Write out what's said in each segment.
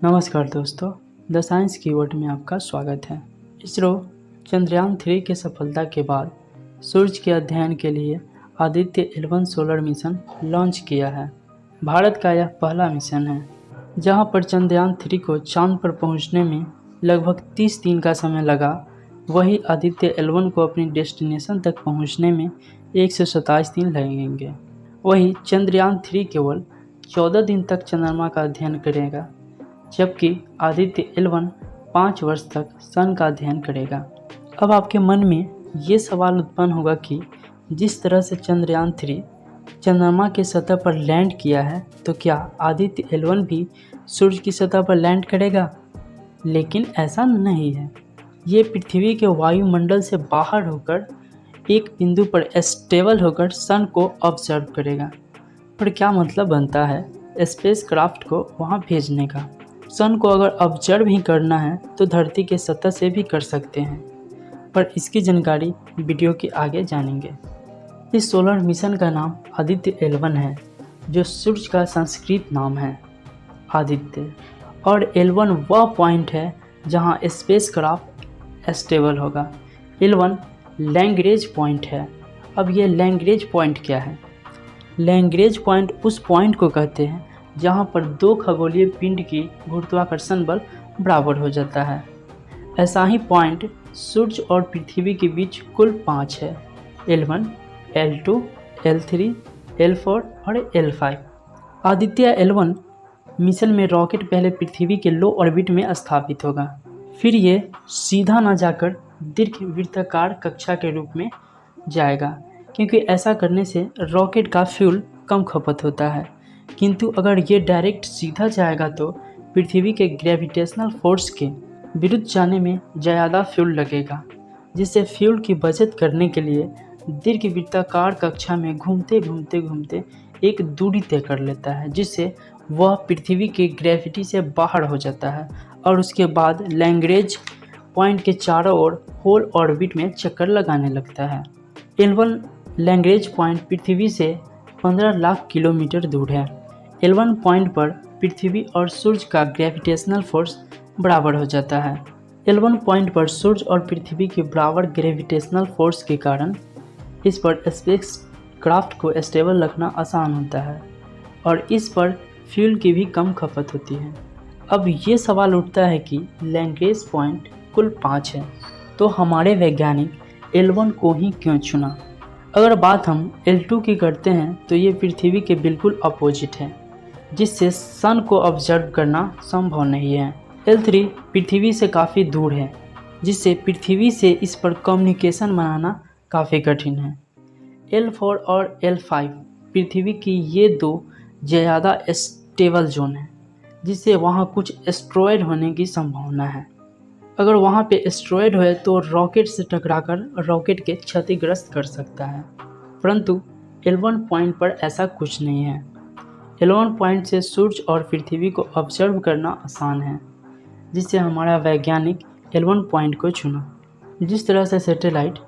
नमस्कार दोस्तों, the science keyword में आपका स्वागत है। इसरो चंद्रयान 3 की सफलता के बाद सूरज के अध्ययन के लिए Aditya L1 solar mission launch किया है। भारत का यह पहला मिशन है जहां पर चंद्रयान 3 को चांद पर पहुंचने में लगभग 30 दिन का समय लगा। वही आदित्य L1 को अपनी डेस्टिनेशन तक पहुंचने में 127 दिन लगेंगे। वही चंद्रयान 3 केवल 14 दिन तक चंद्रमा का अध्ययन करेगा, जबकि आदित्य L1 5 वर्ष तक सन का अध्ययन करेगा। अब आपके मन में ये सवाल उत्पन्न होगा कि जिस तरह से चंद्रयान 3 चंद्रमा के सतह पर लैंड किया है, तो क्या आदित्य L1 भी सूरज की सतह पर लैंड करेगा? लेकिन ऐसा नहीं है। ये पृथ्वी के वायुमंडल से बाहर होकर एक बिंदु पर स्टेबल होकर सन को ऑब्जर्व करेगा। पर क्या मतलब बनता है स्पेसक्राफ्ट को वहाँ भेजने का? सन को अगर ऑब्जर्व ही करना है तो धरती के सतह से भी कर सकते हैं, पर इसकी जानकारी वीडियो के आगे जानेंगे। इस सोलर मिशन का नाम आदित्य L1 है, जो सूरज का संस्कृत नाम है आदित्य, और L1 वह पॉइंट है जहां स्पेसक्राफ्ट स्टेबल होगा। L1 लैग्रेंज पॉइंट है। अब ये लैग्रेंज पॉइंट क्या है? लैग्रेंज पॉइंट उस पॉइंट को कहते हैं जहां पर दो खगोलीय पिंड की गुरुत्वाकर्षण बल बराबर हो जाता है। ऐसा ही पॉइंट सूरज और पृथ्वी के बीच कुल 5 है: L1, L2, L3, L4 और L5। आदित्य L1 मिशन में रॉकेट पहले पृथ्वी के लो ऑर्बिट में स्थापित होगा, फिर ये सीधा न जाकर दीर्घवृत्ताकार कक्षा के रूप में जाएगा, क्योंकि ऐसा करने से रॉकेट का फ्यूल कम खपत होता है। किंतु अगर ये डायरेक्ट सीधा जाएगा तो पृथ्वी के ग्रेविटेशनल फोर्स के विरुद्ध जाने में ज़्यादा फ्यूल लगेगा, जिससे फ्यूल की बचत करने के लिए दीर्घवृत्ताकार कक्षा में घूमते एक दूरी तय कर लेता है, जिससे वह पृथ्वी के ग्रेविटी से बाहर हो जाता है और उसके बाद लैग्रेंज पॉइंट के चारों ओर होल ऑर्बिट में चक्कर लगाने लगता है। L1 लैग्रेंज पॉइंट पृथ्वी से 15 लाख किलोमीटर दूर है। L1 पॉइंट पर पृथ्वी और सूरज का ग्रेविटेशनल फोर्स बराबर हो जाता है। L1 पॉइंट पर सूरज और पृथ्वी के बराबर ग्रेविटेशनल फोर्स के कारण इस पर स्पेसक्राफ्ट को स्टेबल रखना आसान होता है और इस पर फ्यूल की भी कम खपत होती है। अब ये सवाल उठता है कि लैग्रेंज पॉइंट कुल 5 है, तो हमारे वैज्ञानिक L1 को ही क्यों चुना? अगर बात हम L2 की करते हैं तो ये पृथ्वी के बिल्कुल अपोजिट है, जिससे सन को ऑब्जर्व करना संभव नहीं है। L3 पृथ्वी से काफ़ी दूर है, जिससे पृथ्वी से इस पर कम्युनिकेशन बनाना काफ़ी कठिन है। L4 और L5 पृथ्वी की ये दो ज़्यादा स्टेबल जोन है, जिससे वहाँ कुछ एस्ट्रॉयड होने की संभावना है। अगर वहाँ पे एस्ट्रॉयड है तो रॉकेट से टकराकर रॉकेट के क्षतिग्रस्त कर सकता है, परंतु L1 पॉइंट पर ऐसा कुछ नहीं है। L1 पॉइंट से सूरज और पृथ्वी को ऑब्जर्व करना आसान है, जिससे हमारा वैज्ञानिक L1 पॉइंट को चुना। जिस तरह से सैटेलाइट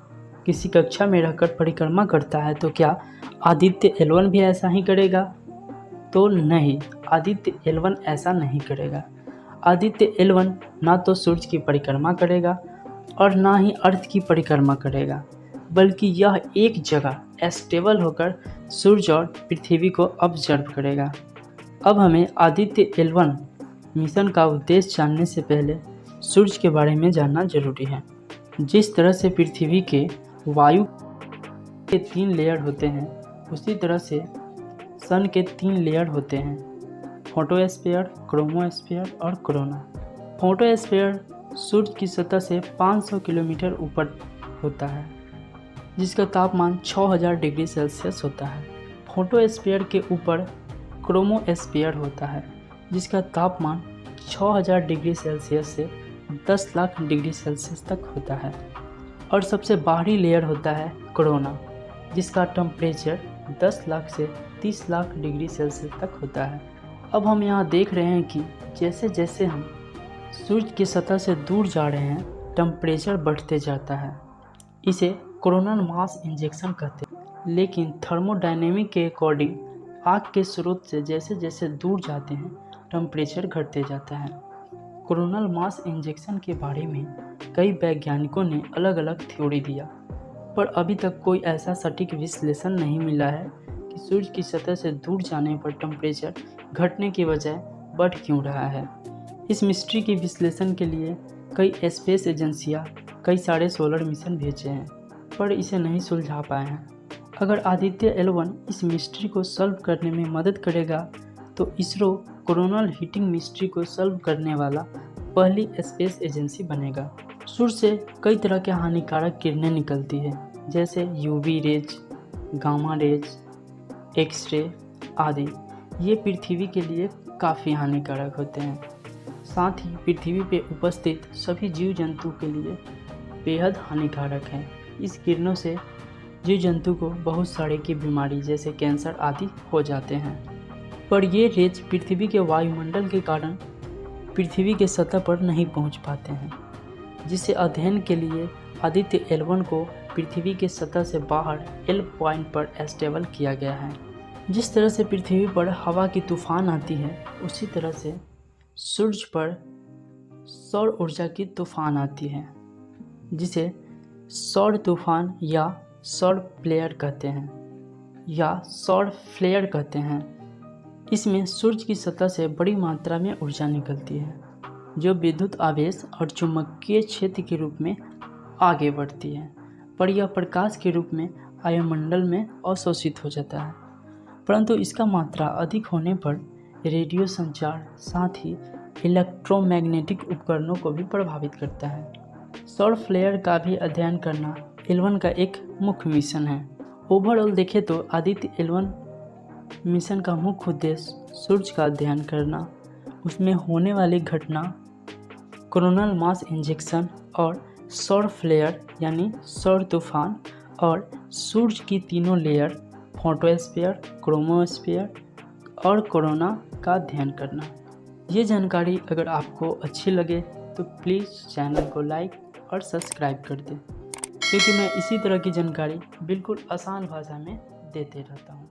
किसी कक्षा में रहकर परिक्रमा करता है, तो क्या आदित्य L1 भी ऐसा ही करेगा? तो नहीं, आदित्य L1 ऐसा नहीं करेगा। आदित्य L1 ना तो सूरज की परिक्रमा करेगा और ना ही अर्थ की परिक्रमा करेगा, बल्कि यह एक जगह स्टेबल होकर सूरज और पृथ्वी को ऑब्जर्व करेगा। अब हमें आदित्य L1 मिशन का उद्देश्य जानने से पहले सूरज के बारे में जानना जरूरी है। जिस तरह से पृथ्वी के वायु के 3 लेयर होते हैं, उसी तरह से सन के 3 लेयर होते हैं: फोटोस्फीयर, क्रोमोस्फीयर और कोरोना। फोटोस्फीयर सूरज की सतह से 500 किलोमीटर ऊपर होता है, जिसका तापमान 6000 डिग्री सेल्सियस होता है। फोटोस्फीयर के ऊपर क्रोमोस्फीयर होता है, जिसका तापमान 6000 डिग्री सेल्सियस से 10 लाख डिग्री सेल्सियस तक होता है। और सबसे बाहरी लेयर होता है कोरोना, जिसका टेम्परेचर 10 लाख से 30 लाख डिग्री सेल्सियस तक होता है। अब हम यहाँ देख रहे हैं कि जैसे जैसे हम सूरज की सतह से दूर जा रहे हैं, टेम्परेचर बढ़ते जाता है। इसे कोरोनल मास इंजेक्शन कहते हैं। लेकिन थर्मोडायनेमिक के अकॉर्डिंग आग के स्रोत से जैसे जैसे दूर जाते हैं, टेम्परेचर घटते जाता है। कोरोनल मास इंजेक्शन के बारे में कई वैज्ञानिकों ने अलग अलग थ्योरी दिया, पर अभी तक कोई ऐसा सटीक विश्लेषण नहीं मिला है कि सूर्य की सतह से दूर जाने पर टेम्परेचर घटने की बजाय बढ़ क्यों रहा है। इस मिस्ट्री के विश्लेषण के लिए कई स्पेस एजेंसियां कई सारे सोलर मिशन भेजे हैं, पर इसे नहीं सुलझा पाए हैं। अगर आदित्य L1 इस मिस्ट्री को सॉल्व करने में मदद करेगा तो इसरो कोरोनल हीटिंग मिस्ट्री को सॉल्व करने वाला पहली स्पेस एजेंसी बनेगा। सूर्य से कई तरह के हानिकारक किरणें निकलती है, जैसे UV rays, gamma rays, X-ray आदि। ये पृथ्वी के लिए काफ़ी हानिकारक होते हैं। साथ ही पृथ्वी पे उपस्थित सभी जीव जंतु के लिए बेहद हानिकारक हैं। इस किरणों से जीव जंतु को बहुत सारे की बीमारी जैसे कैंसर आदि हो जाते हैं। पर ये रेज पृथ्वी के वायुमंडल के कारण पृथ्वी के सतह पर नहीं पहुंच पाते हैं, जिसे अध्ययन के लिए आदित्य L1 को पृथ्वी के सतह से बाहर L पॉइंट पर स्टेबल किया गया है। जिस तरह से पृथ्वी पर हवा की तूफान आती है, उसी तरह से सूर्य पर सौर ऊर्जा की तूफान आती है, जिसे सौर तूफान या सौर फ्लेयर कहते हैं। इसमें सूर्य की सतह से बड़ी मात्रा में ऊर्जा निकलती है, जो विद्युत आवेश और चुंबकीय क्षेत्र के रूप में आगे बढ़ती है, पर यह प्रकाश के रूप में वायुमंडल में अवशोषित हो जाता है। परंतु इसका मात्रा अधिक होने पर रेडियो संचार, साथ ही इलेक्ट्रोमैग्नेटिक उपकरणों को भी प्रभावित करता है। सौर फ्लेयर का भी अध्ययन करना L1 का एक मुख्य मिशन है। ओवरऑल देखें तो आदित्य L1 मिशन का मुख्य उद्देश्य सूर्य का अध्ययन करना, उसमें होने वाली घटना, कोरोनल मास इंजेक्शन और सौर फ्लेयर यानी सौर तूफान और सूर्य की तीनों लेयर फोटोस्फीयर, क्रोमोस्फीयर और कोरोना का अध्ययन करना। ये जानकारी अगर आपको अच्छी लगे तो प्लीज़ चैनल को लाइक और सब्सक्राइब कर दें, क्योंकि मैं इसी तरह की जानकारी बिल्कुल आसान भाषा में देते रहता हूँ।